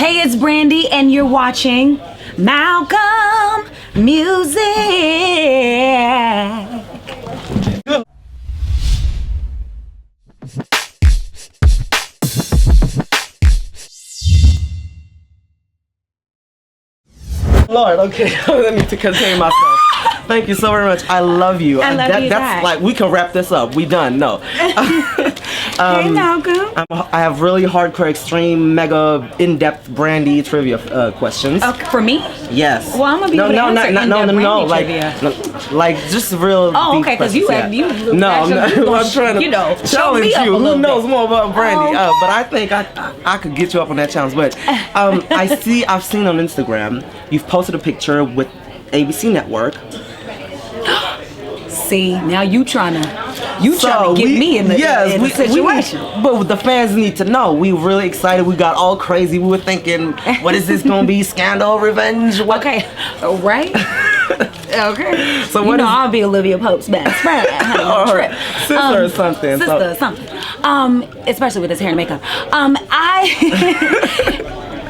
Hey, it's Brandy, and you're watching Malcolm Music. Lord, okay, let me contain myself. Thank you so very much. I love you. I love you That's back. like, we can wrap this up. We done. No. Hey, Malcolm. I have really hardcore, extreme, mega, in-depth Brandy trivia questions. For me? Yes. Well, I'm gonna be able to answer in-depth Brandy like just real. Oh, deep okay, because questions, you No, I'm trying to challenge you. Who knows bit. more about Brandy? Okay. But I think I could get you up on that challenge. But I've seen on Instagram you've posted a picture with ABC Network. See, now you trying to get me in the situation. But the fans need to know. We were really excited. We got all crazy. We were thinking, what is this gonna be? Scandal, revenge? What? Okay, right? Okay. So what I'll be Olivia Pope's best friend, or sister or something. Something. Especially with his hair and makeup.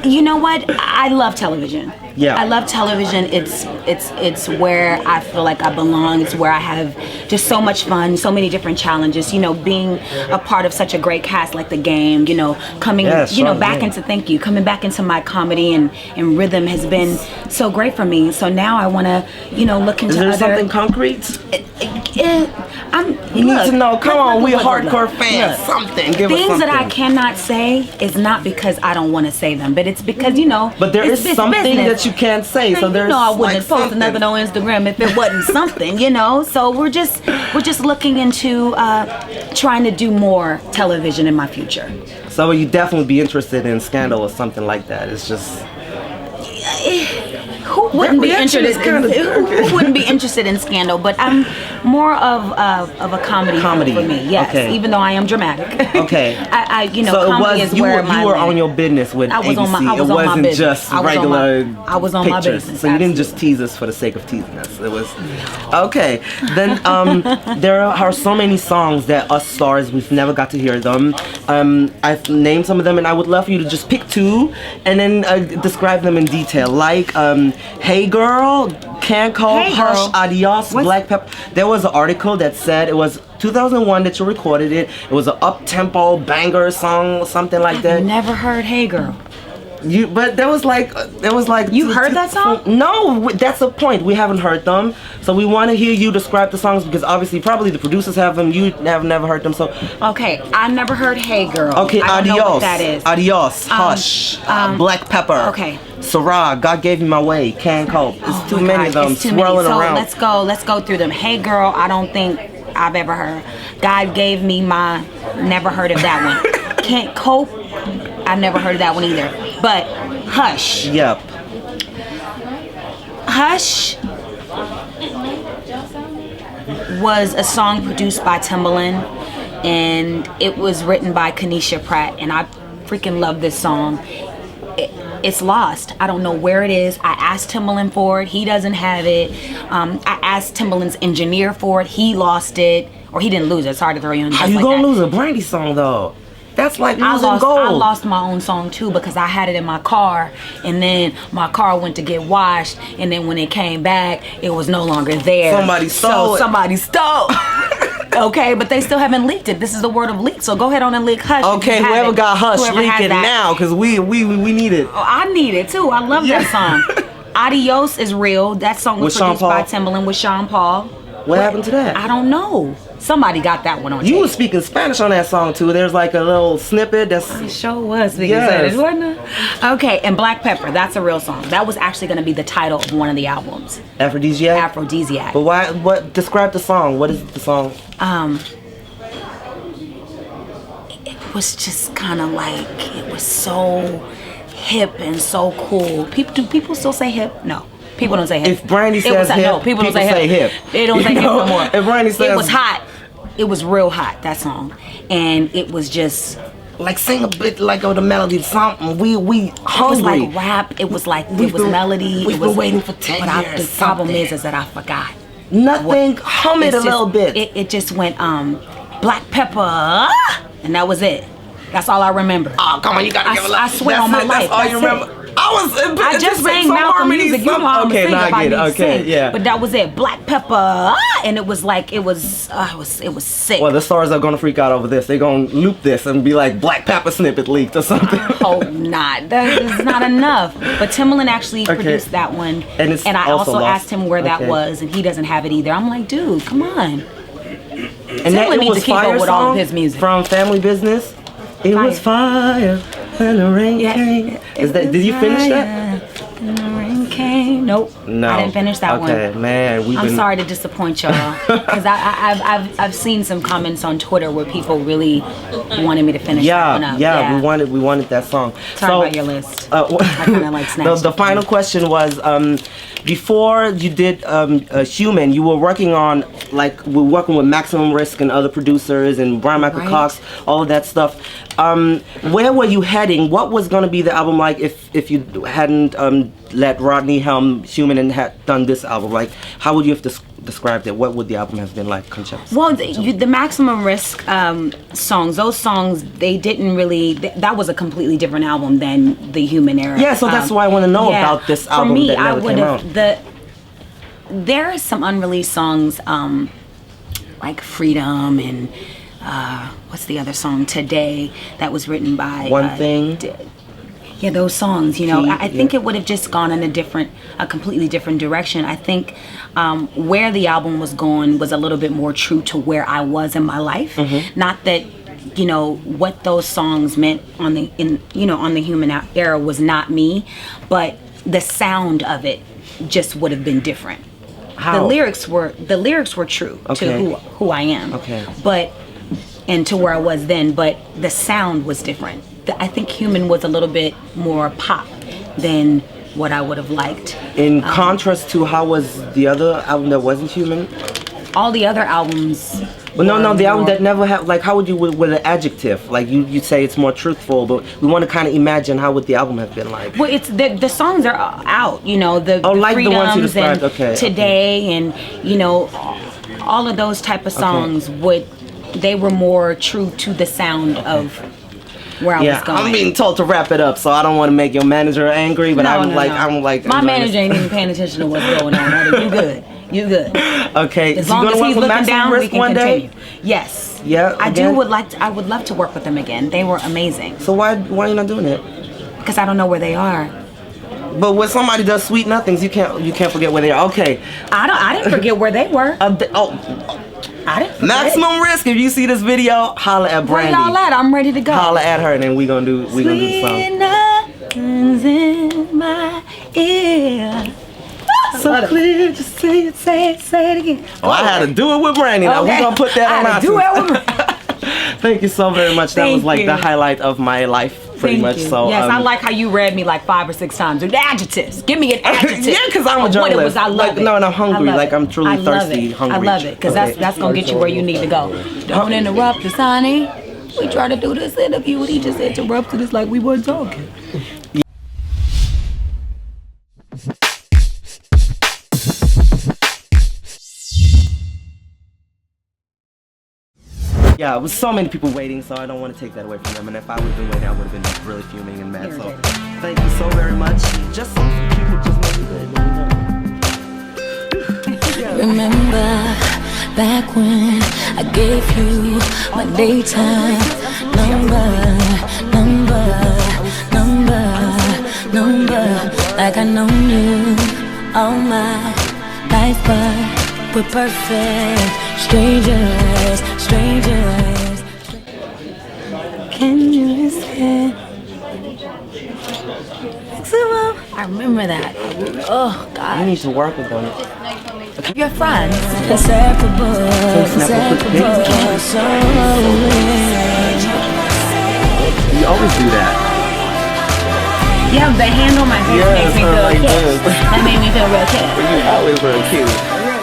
You know what? I love television. Yeah. I love television. It's where I feel like I belong. It's where I have just so much fun, so many different challenges. Being a part of such a great cast like The Game, coming back into my comedy and rhythm has been so great for me. So now I want to, look into Is there something concrete? You need to know. Come on, we hardcore fans. Something. Give us things something. that I cannot say is not because I don't want to say them, but it's because But there is something business. that you can't say. So there's I wouldn't like post nothing on Instagram if it wasn't something. So we're just looking into trying to do more television in my future. So you definitely be interested in Scandal or something like that. It's just. Who wouldn't be interested? Who wouldn't be interested in Scandal? But I'm more of a comedy for me. Yes, okay. Even though I am dramatic. Okay. So you comedy is where you were on your business with ABC. I was it on my wasn't business. just I was on my pictures. business. So you didn't just tease us for the sake of teasing us. It was okay. Then there are so many songs that us stars we've never got to hear them. I've named some of them, and I would love for you to just pick two and then describe them in detail. Like Hey Girl, Can't Call, Hey Hush, Girl. Adios, Black Pepper. There was an article that said it was 2001 that you recorded it. It was an up-tempo banger song, something like that. I've never heard Hey Girl. But there was like You heard that song? No, that's the point. We haven't heard them, so we want to hear you describe the songs because obviously probably the producers have them. You have never heard them, so okay. I never heard Hey Girl. okay. I don't Adios. know what that is. Adios. Hush. Black Pepper. Okay. Sarah, God Gave Me My Way. Can't Cope. It's too many of them It's too swirling many. So around. let's go through them. Hey Girl, I don't think I've ever heard. God Gave Me My. Never heard of that one. Can't Cope. I've never heard of that one either. But Hush. Yep. Hush was a song produced by Timbaland, and it was written by Kanisha Pratt, and I freaking love this song. It's lost. I don't know where it is. I asked Timbaland for it. He doesn't have it. I asked Timbaland's engineer for it. He lost it, or he didn't lose it. Sorry to throw you in. How you gonna lose a Brandy song though? That's like losing gold. I lost my own song too because I had it in my car, and then my car went to get washed, and then when it came back, it was no longer there. Somebody stole it. Somebody stole. Okay, but they still haven't leaked it. This is the word of leak, so go ahead on and leak Hush. Okay, whoever got Hush, leak it now, because we need it. Oh, I need it too. I love that song. Adios is real. That song was produced by Timbaland with Sean Paul. What happened to that? I don't know. Somebody got that one on You tape. were speaking Spanish on that song too. There's like a little snippet that's. It sure was speaking Spanish, wasn't it? Okay, and Black Pepper, that's a real song. That was actually going to be the title of one of the albums. Aphrodisiac? Aphrodisiac. But why? What? Describe the song. What is the song? It was just kind of like, it was so hip and so cool. Do people still say hip? No. People don't say hip. If Brandy says hip, no, people don't say hip. They don't say hip no more. If Brandy says it was hot. It was real hot, that song. And it was just like sing a bit like of the melody something. We hungry. It was like rap. It was like melody. We've been waiting for 10 years. But the problem is that I forgot. Nothing. Hum it a little bit. It just went Black Pepper, and that was it. That's all I remember. Oh, come on, you gotta give a I swear on my life. That's all you remember. I just sang MalcolmMusic. You know how I'm okay, singing now if I I get it. need to Okay, sing. yeah. But that was it. Black pepper, and it was like it was sick. Well, the stars are gonna freak out over this. They're gonna loop this and be like Black Pepper snippet leaked or something. I hope not. That is not enough. But Timbaland actually produced that one, and I also asked him where that Okay. was, and he doesn't have it either. I'm like, dude, come on. And that Timbaland it needs was to keep fire up with song all of his music. from Family Business. It was fire when the rain came. Is that? Did you finish that? When the rain came. Nope. No. I didn't finish that one. Okay, man. I'm sorry to disappoint y'all, because I've seen some comments on Twitter where people really wanted me to finish that one up. Yeah, we wanted that song. Sorry about your list. I kind of like snatched the final question was, before you did Human, you were working on, like, we're working with Maximum Risk and other producers and Brian Michael Right. Cox, all of that stuff. Where were you heading? What was going to be the album like if you hadn't let Rodney helm Human and had done this album? Like, how would you have described it? What would the album have been like, conceptually? Well, the Maximum Risk songs, those songs, they didn't really. That was a completely different album than the Human era. Yeah, so that's why I want to know about this album For me, that never came out. There are some unreleased songs, like Freedom and what's the other song, Today, that was written by One Thing. Yeah, those songs, you know, I think yeah. it would have just gone in a completely different direction. I think where the album was going was a little bit more true to where I was in my life. Mm-hmm. Not that, you know, what those songs meant on the Human era was not me, but the sound of it just would have been different. How? The lyrics were true to who I am. Okay. And to where I was then, but the sound was different. I think Human was a little bit more pop than what I would have liked. In contrast to how was the other album that wasn't Human? All the other albums. Well, no, the album that never had, like, how would you, with an adjective? Like, you say it's more truthful, but we want to kind of imagine how would the album have been like. Well, it's the songs are out, you know, the like the ones you Freedoms described, and okay. Today, and, you know, all of those type of songs they were more true to the sound of where I was going. I'm being told to wrap it up, so I don't want to make your manager angry, but I'm like. My manager ain't even paying attention to what's going on. Honey. You good? You good? Okay. As long as he's looking down, we can continue. Yes. Yeah. I would love to work with them again. They were amazing. So why are you not doing it? Because I don't know where they are. But when somebody does Sweet Nothings, you can't forget where they are. Okay. I didn't forget where they were. I didn't forget. Maximum Risk. If you see this video, holla at Brandy. Where y'all at? I'm ready to go. Holla at her, and then we gonna do the song. Sweet nothings in my ear. So clear, just say it again. Oh, I had to do it with Brandy. Now we're gonna put that on our do it with Thank you so very much. That Thank was like you. the highlight of my life, pretty much. You. So yes, I like how you read me like 5 or 6 times. The adjectives. Give me an adjective. Yeah, because I'm a journalist. What it was, I love like, it. No, and I'm hungry. Like, I'm truly I love thirsty, it. hungry. I love it, because that's gonna get you where you need to go. Don't interrupt us, honey. We try to do this interview, and he just interrupted us like we weren't talking. Yeah, it was so many people waiting, so I don't want to take that away from them. And if I would have been waiting, I would have been really fuming and mad. So thank you so very much. Just so people just made me good. Remember back when I gave you my daytime number, like I known you all my life, but we're perfect strangers. Can you listen? I remember that. Oh You God, need to work with them. Your friends. inseparable. So You always do that. Yeah, the hand on my face makes me feel like cute. this. That made me feel real cute. You always real cute.